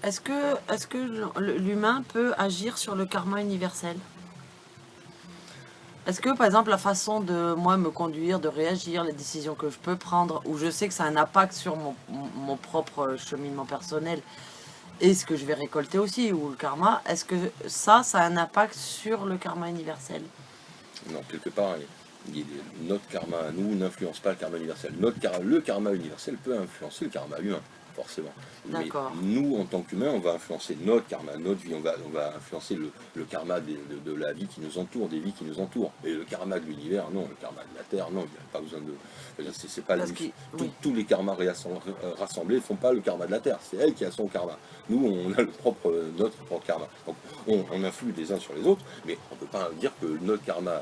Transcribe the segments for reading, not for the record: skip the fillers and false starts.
Est-ce que l'humain peut agir sur le karma universel? Est-ce que, par exemple, la façon de moi me conduire, de réagir, les décisions que je peux prendre, où je sais que ça a un impact sur mon propre cheminement personnel et ce que je vais récolter aussi, ou le karma, est-ce que ça a un impact sur le karma universel? Non, quelque part, notre karma à nous n'influence pas le karma universel. Le karma universel peut influencer le karma humain, forcément. Mais D'accord. nous, en tant qu'humains, on va influencer notre karma, notre vie, on va influencer le karma de la vie qui nous entoure, des vies qui nous entourent. Et le karma de l'univers, non, le karma de la Terre, non, il n'y a pas besoin de... C'est pas Parce que, oui, tous les karmas rassemblés ne font pas le karma de la Terre, c'est elle qui a son karma. Nous, on a notre propre karma. Donc, on influe les uns sur les autres, mais on ne peut pas dire que notre karma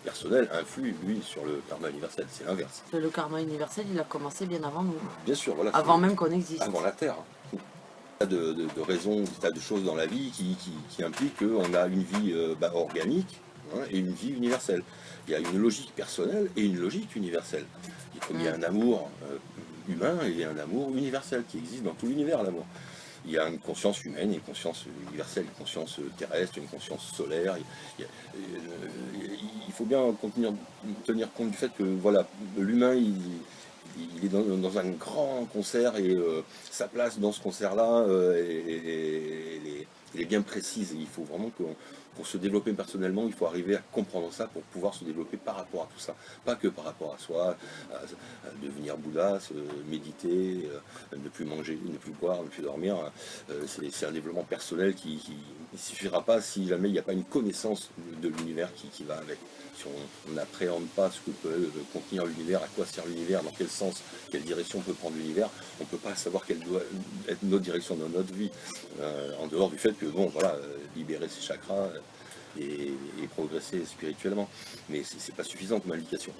personnel influe, lui, sur le karma universel. C'est l'inverse. le karma universel, il a commencé bien avant nous, Bien sûr, voilà, c'est avant même qu'on avant existe. la Terre. Il y a de raisons, des tas de choses dans la vie qui impliquent qu'on a une vie organique, hein, et une vie universelle. Il y a une logique personnelle et une logique universelle. Et comme il y a Mm. un amour humain, il y a un amour universel qui existe dans tout l'univers, l'amour. Il y a une conscience humaine, une conscience universelle, une conscience terrestre, une conscience solaire. Il faut bien tenir compte du fait que voilà, l'humain, il est dans un grand concert et sa place dans ce concert-là, elle est bien précise. Et il faut vraiment que pour se développer personnellement, il faut arriver à comprendre ça pour pouvoir se développer par rapport à tout ça. Pas que par rapport à soi, à devenir Bouddha, méditer, ne plus manger, ne plus boire, ne plus dormir. C'est un développement personnel qui ne suffira pas si jamais il n'y a pas une connaissance de l'univers qui va avec. Si on n'appréhende pas ce que peut contenir l'univers, à quoi sert l'univers, dans quel sens, quelle direction peut prendre l'univers, on ne peut pas savoir quelle doit être notre direction dans notre vie, en dehors du fait que, bon, voilà, libérer ses chakras et progresser spirituellement. Mais c'est pas suffisant comme indication.